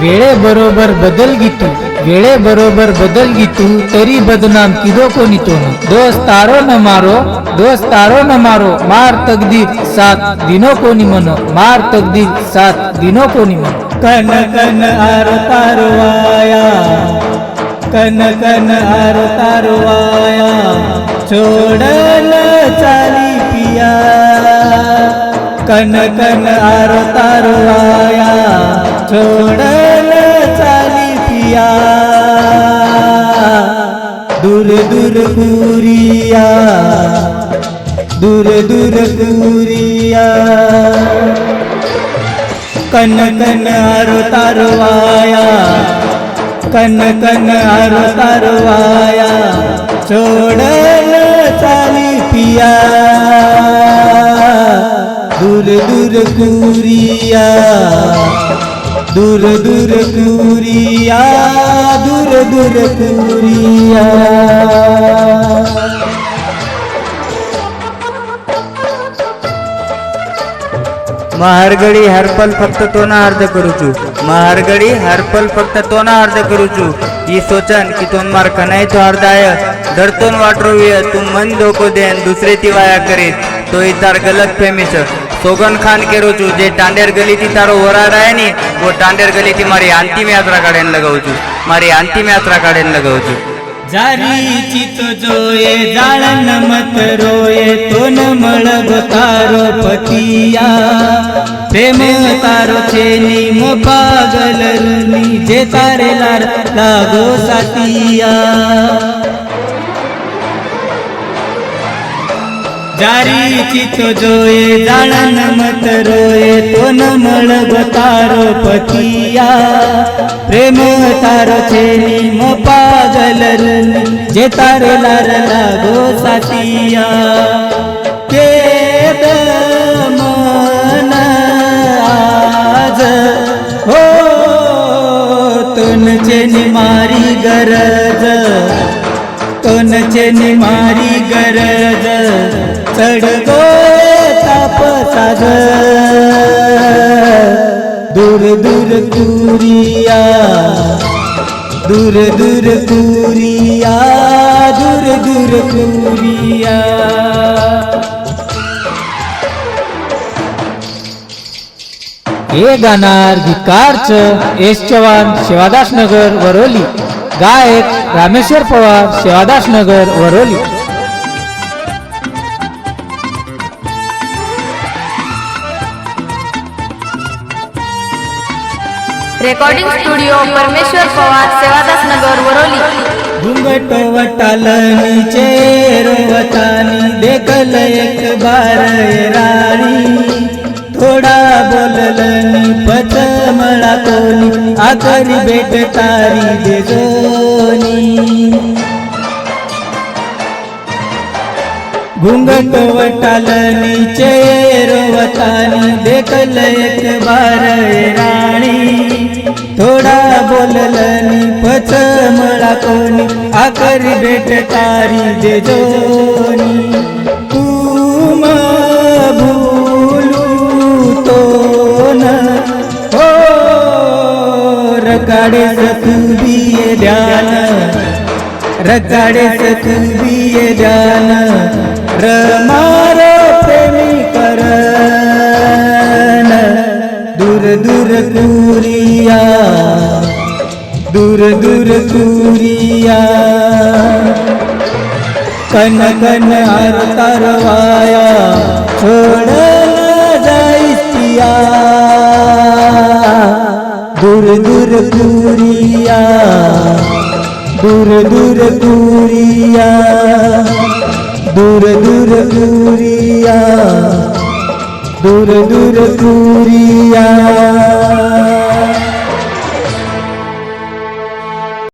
वेळेबरोबर बदल गीतू वेळेबरोबर बदल गीतू तरी बदनाम किदो कोणी तो दोस्तारो न मारो मार तकदीर साथ दिनो कोणी मनो मार तकदीर साथ दिनो कोणी मनो कन कन आरो तारवाया कन कन आरो तारवाया छोड़ल चाली पिया कन कन आरो तारवाया छोड़ल चाली पिया दूर दूर कुरिया दूर दूर कुरिया कन कन आरो तारवाया कन कन आरो तारवाया छोड़ल चाली पिया दूर दूर कुरिया दूर दूर कुरिया दूर दूर कुरिया महारगडी हरपल फक्त तोना अर्ज करूचू महारगडी हरपल फक्त तोना अर्ज करूचू ही सोचन की तोन मार कनाय तो अर्धाय धरतोन वाटरोविय तू मन धोको देन दुसरे ती वाया करीत तो इतार गलत फेमीच सोगन खान के रोचू जे टांडेर गली थी तारो वराड आहे नी वो टांडेर गली थी मारी अंतिम यात्रा काढेन लगावचू मारी अंतिम यात्रा काढेन लगावचू जारी चित जोये जाळन मत रोये तो न मळग तारो पतिया प्रेम तारो छेनी मो पागल रुनी जे तारे लार लागो सातिया जारी चित जोये जाळन मत रोये तो न मळग तारो पतिया प्रेम तारो छेनी मो पागल रुनी जे तारे लार लागो सातिया केद मन आज हो तुनचे मारी गरज तुनचे मारी गरज चढगो ताप साज दूर दूर कुरिया दूर दूर कुरिया दूर दूर कुरिया हे गाणार गीतकारच एस चव्हाण शिवादास नगर वरोली गायक रामेश्वर पवार शिवादास नगर वरोली रेकॉर्डिंग स्टुडिओ परमेश्वर पवार सेवादास नगर वरोली घुंगट वटाल नीचे रोवतानी देखल एक बार राणी थोडा बोललनी पच मला कोणी आकरी भेट तारी देजोनी घुंगट वटाल नीचे रोवतानी देखल एक बार राणी थोडा बोललनी पच मला कोणी आकरी भेट तारी देजोनी तुम भूलू तो न हो रकाडे सतुबिये ध्यान रकाडे सतुबिये ध्यान रमारो प्रेमी करन दूर दूर कुरिया दूर दूर कुरिया कन कन आर तारवाया छोड़ जाइसिया दूर दूर कुरिया दूर दूर कुरिया दूर दूर कुरिया दूर दूर कुरिया